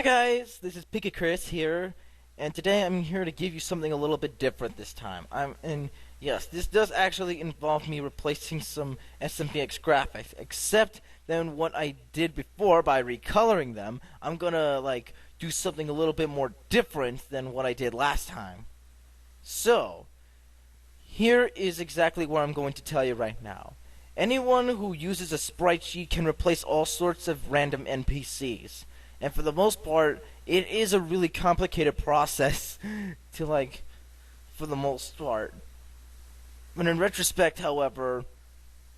Hi guys, this is Picky Chris here, and today I'm here to give you something a little bit different this time. Yes, this does actually involve me replacing some SMBX graphics, except than what I did before by recoloring them. I'm gonna do something a little bit more different than what I did last time. So, here is exactly what I'm going to tell you right now. Anyone who uses a sprite sheet can replace all sorts of random NPCs. And for the most part, it is a really complicated process for the most part. But in retrospect, however,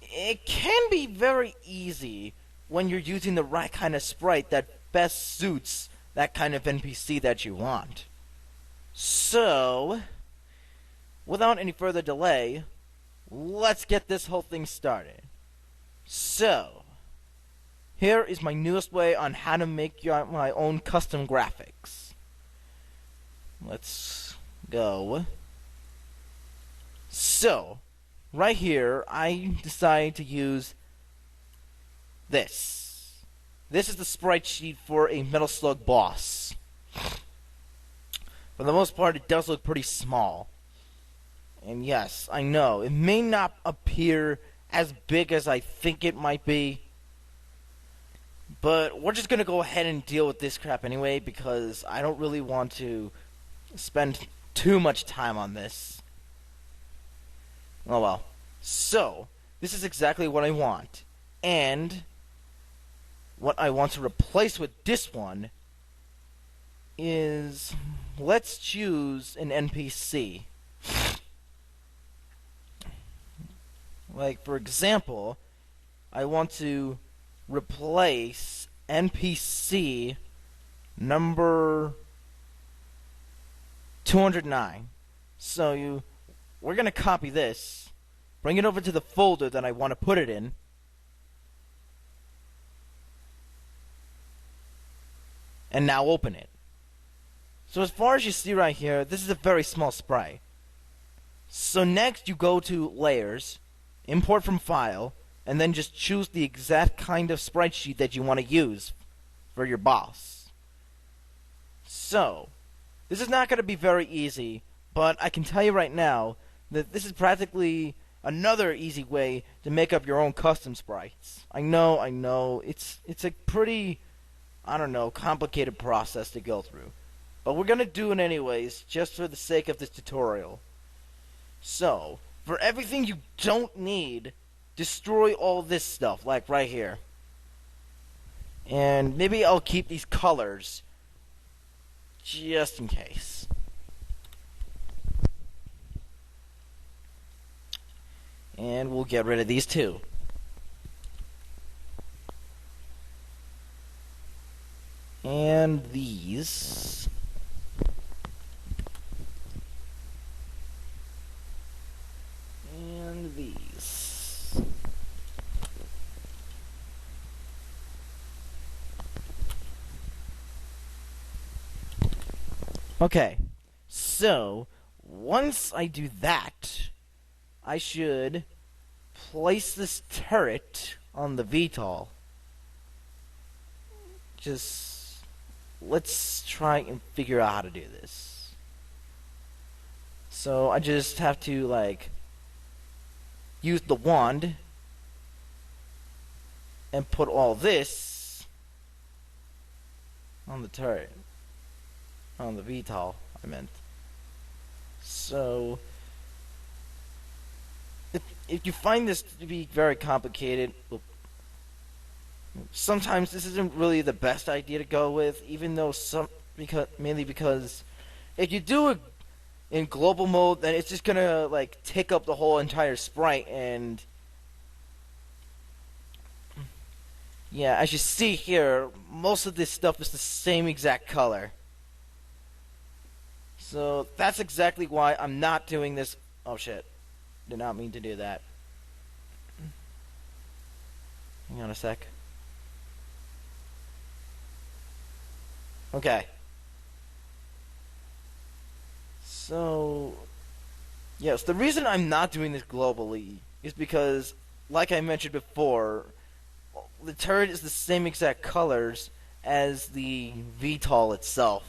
it can be very easy when you're using the right kind of sprite that best suits that kind of NPC that you want. So, without any further delay, let's get this whole thing started. So, here is my newest way on how to make my own custom graphics. Let's go. So, right here, I decided to use this. This is the sprite sheet for a Metal Slug boss. For the most part, it does look pretty small. And yes, I know, it may not appear as big as I think it might be, but we're just going to go ahead and deal with this crap anyway, because I don't really want to spend too much time on this. Oh well. So, this is exactly what I want. And what I want to replace with this one is, let's choose an NPC. For example, I want to replace NPC number 209. So we're going to copy this, bring it over to the folder that I want to put it in, and now open it. So as far as you see right here, this is a very small sprite. So next you go to Layers, Import from File, and then just choose the exact kind of sprite sheet that you want to use for your boss. So, this is not going to be very easy, but I can tell you right now that this is practically another easy way to make up your own custom sprites. I know, it's a pretty, complicated process to go through. But we're going to do it anyways, just for the sake of this tutorial. So, for everything you don't need, destroy all this stuff, like right here. And maybe I'll keep these colors, just in case. And we'll get rid of these too. And these. And these. Okay, so once I do that, I should place this turret on the VTOL. Let's try and figure out how to do this. So I just have to use the wand and put all this on the turret. On the VTOL, I meant. So, if you find this to be very complicated, sometimes this isn't really the best idea to go with, even though mainly because if you do it in global mode, then it's just gonna take up the whole entire sprite, and yeah, as you see here, most of this stuff is the same exact color. So that's exactly why I'm not doing this. Oh shit. Did not mean to do that. Hang on a sec. Okay. So, yes, the reason I'm not doing this globally is because, like I mentioned before, the turret is the same exact colors, as the VTOL itself.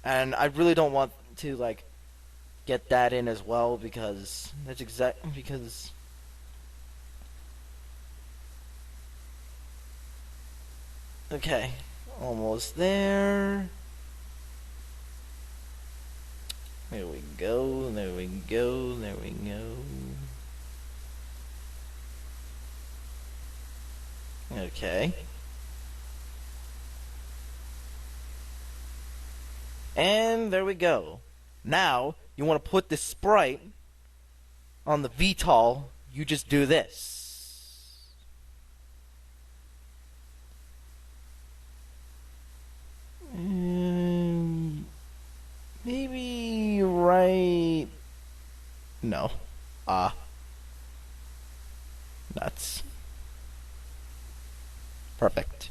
And I really don't want to like get that in as well because okay, almost there. There we go, there we go, there we go. Okay. And there we go. Now, you want to put this sprite on the VTOL, you just do this. Maybe right... No. Nuts. Perfect.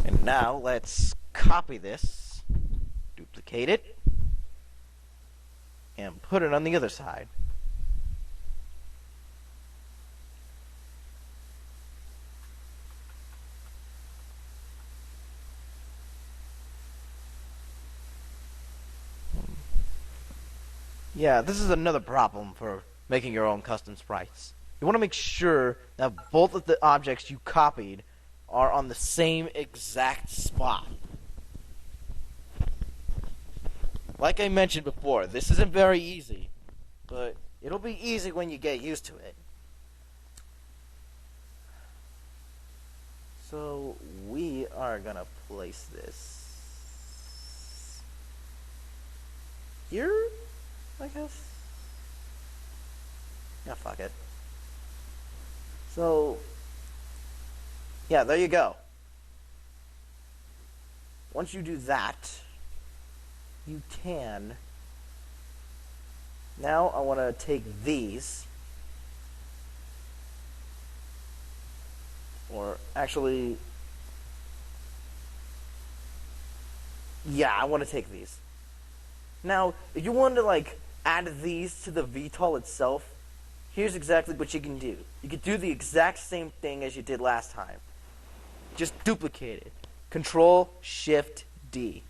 And now, let's copy this, duplicate it, and put it on the other side. Yeah, this is another problem for making your own custom sprites. You want to make sure that both of the objects you copied are on the same exact spot. Like I mentioned before, this isn't very easy, but it'll be easy when you get used to it. So we are gonna place this here, I guess. Yeah, fuck it. So, yeah, there you go. Once you do that, you can... Now I want to take these. Or actually... Yeah, I want to take these. Now, if you want to, like, add these to the VTOL itself, here's exactly what you can do. You can do the exact same thing as you did last time. Just duplicate it. Control-Shift-D.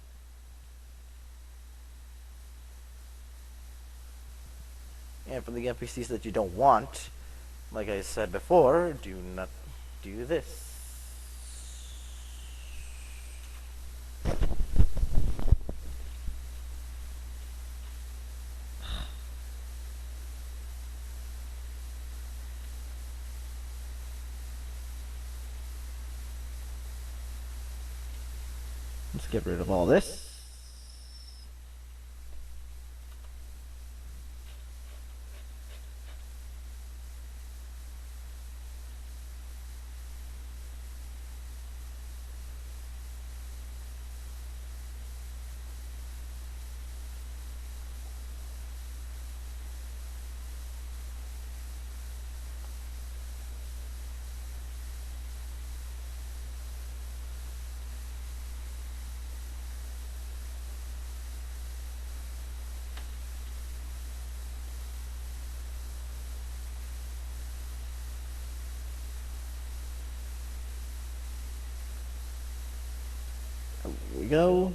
And for the NPCs that you don't want, like I said before, do not do this. Let's get rid of all this. There we go.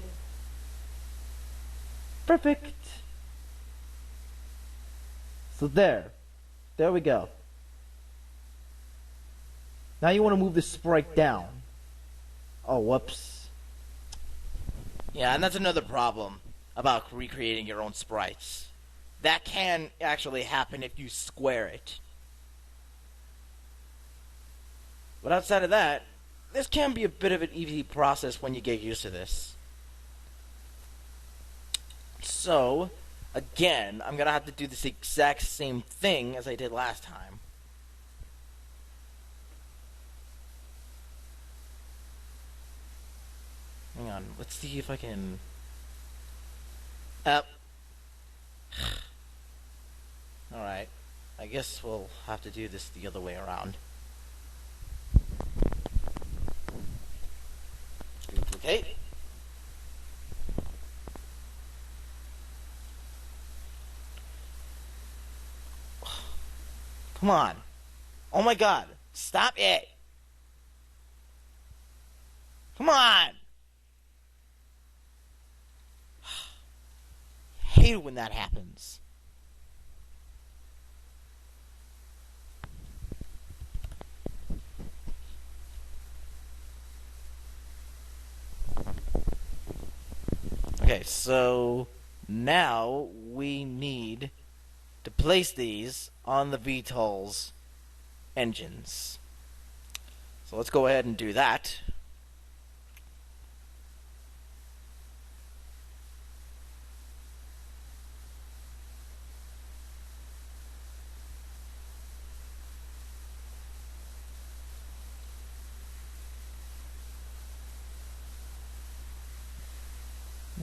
Perfect. So there we go. Now you want to move this sprite down. Oh, whoops. Yeah, and that's another problem about recreating your own sprites. That can actually happen if you square it. But outside of that, this can be a bit of an easy process when you get used to this. So, again, I'm going to have to do this exact same thing as I did last time. Hang on, let's see if I can... Alright, I guess we'll have to do this the other way around. Duplicate. Come on. Oh my god. Stop it. Come on! Hate it when that happens. Okay, so now we need to place these on the VTOL's engines. So let's go ahead and do that.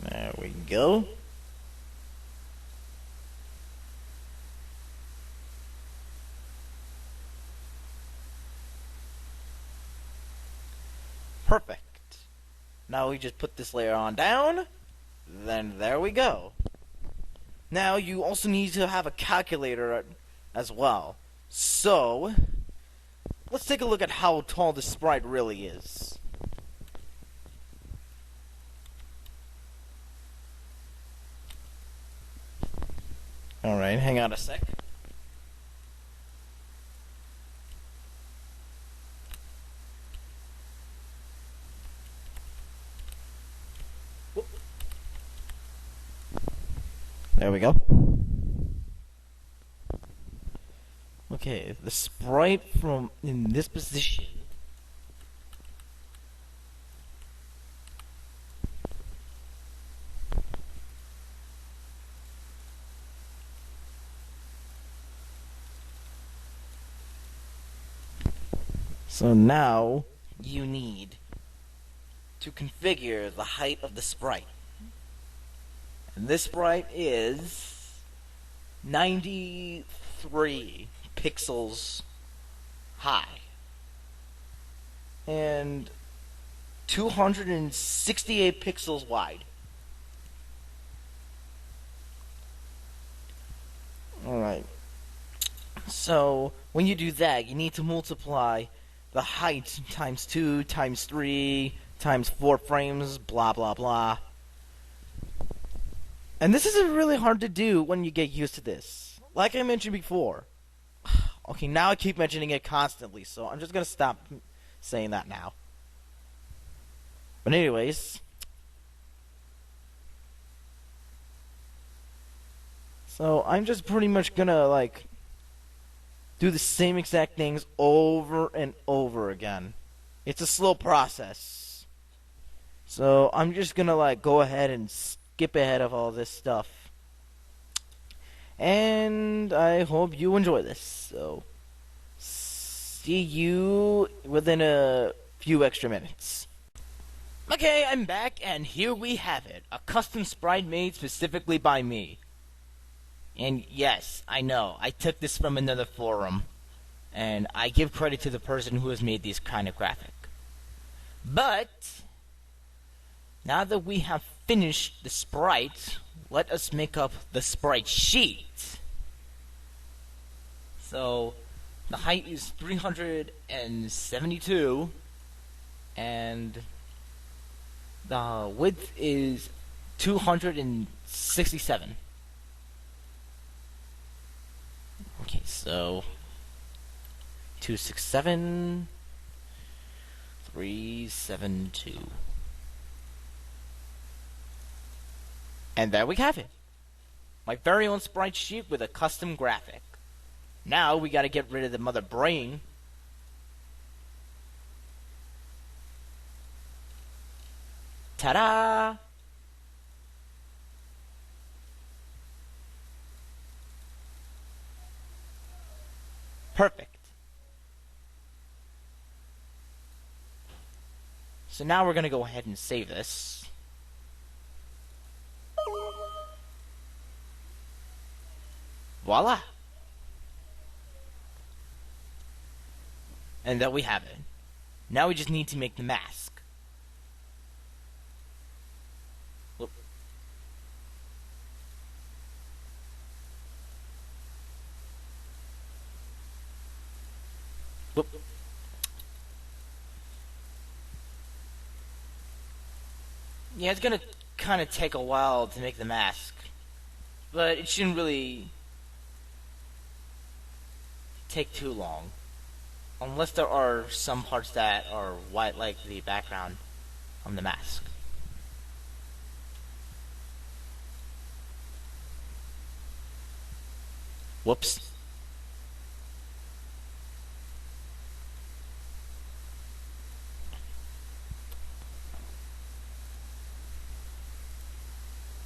There we go. Perfect. Now we just put this layer on down. Then there we go. Now you also need to have a calculator as well. So let's take a look at how tall the sprite really is. Alright, hang on a sec. Whoop. There we go. Okay, the sprite from in this position so now you need to configure the height of the sprite. And this sprite is 93 pixels high and 268 pixels wide. Alright. So when you do that, you need to multiply the height times 2, times 3, times 4 frames, blah blah blah. And this isn't really hard to do when you get used to this. Like I mentioned before. Okay, now I keep mentioning it constantly, so I'm just gonna stop saying that now. But anyways. So I'm just pretty much gonna, like, do the same exact things over and over again. It's a slow process. So I'm just gonna, like, go ahead and skip ahead of all this stuff. And I hope you enjoy this. So see you within a few extra minutes. Okay, I'm back, and here we have it. A custom sprite made specifically by me. And yes, I know, I took this from another forum. And I give credit to the person who has made this kind of graphic. But now that we have finished the sprite, let us make up the sprite sheet. So the height is 372 and the width is 267. Okay, so 267 372. And there we have it. My very own sprite sheet with a custom graphic. Now we gotta get rid of the mother brain. Ta-da! Perfect. So now we're gonna go ahead and save this. Voila! And there we have it. Now we just need to make the mask. Whoop. Whoop. Yeah, it's gonna kind of take a while to make the mask, but it shouldn't really take too long. Unless there are some parts that are white like the background on the mask. Whoops.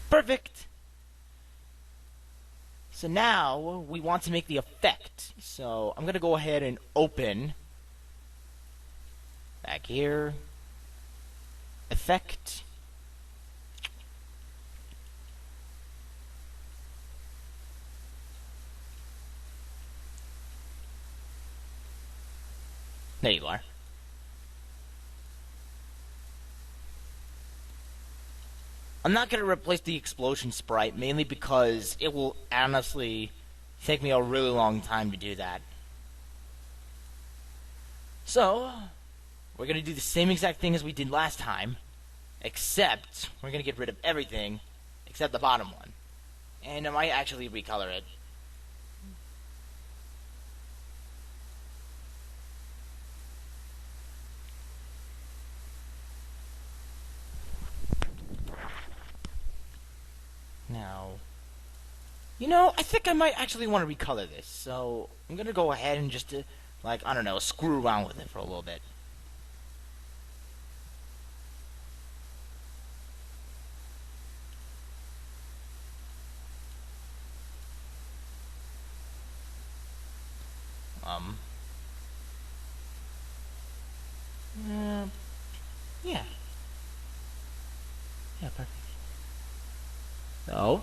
Perfect! So now we want to make the effect. So I'm gonna go ahead and open back here, effect. There you are. I'm not going to replace the explosion sprite, mainly because it will honestly take me a really long time to do that. So, we're going to do the same exact thing as we did last time, except we're going to get rid of everything except the bottom one. And I might actually recolor it. Now, I think I might actually want to recolor this, so I'm going to go ahead and just, I don't know, screw around with it for a little bit. Yeah. Yeah, perfect. So,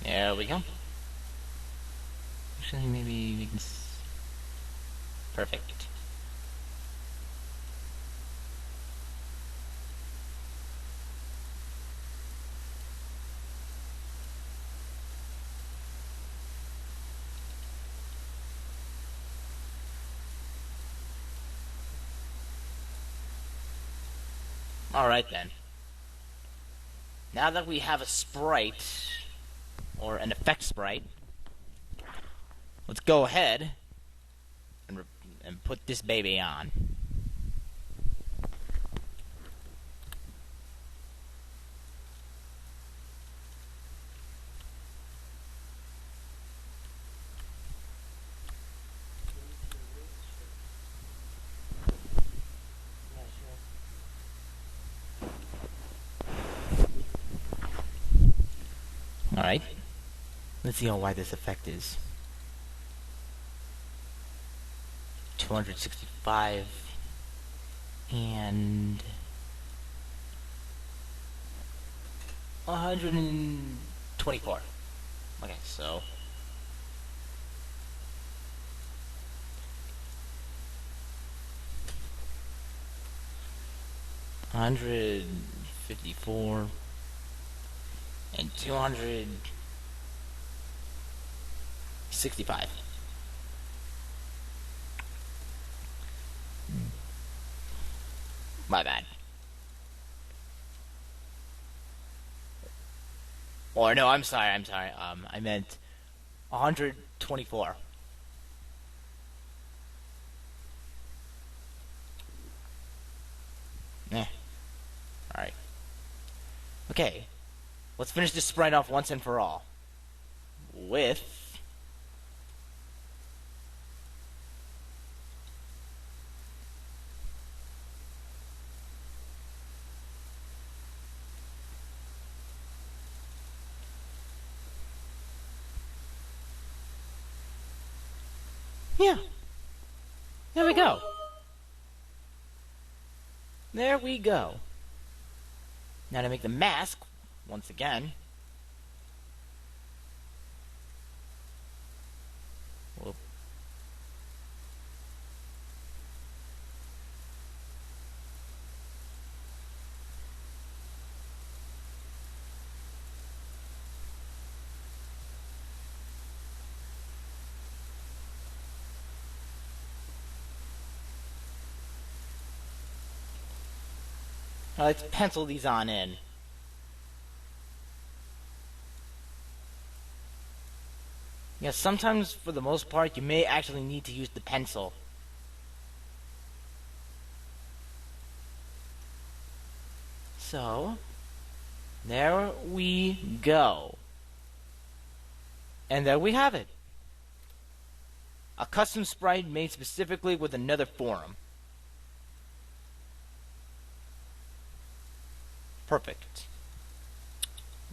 there we go. Actually, maybe we can... Perfect. Alright then. Now that we have a sprite, or an effect sprite, let's go ahead and put this baby on. Alright. Let's see how wide this effect is. 265 and 124. Okay, so 154 and 265. My bad. Or no, I'm sorry. I meant 124. Alright. Okay. Let's finish this sprite off once and for all. With... Yeah. There we go. There we go. Now to make the mask, once again, we'll let's pencil these on in. Yeah, sometimes, for the most part, you may actually need to use the pencil. So, there we go. And there we have it. A custom sprite made specifically with another forum. Perfect.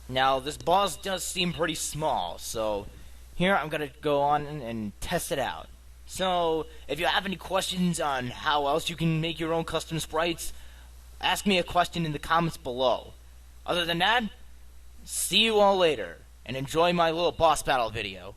Now, this boss does seem pretty small, so here I'm going to go on and test it out. So, if you have any questions on how else you can make your own custom sprites, ask me a question in the comments below. Other than that, see you all later, and enjoy my little boss battle video.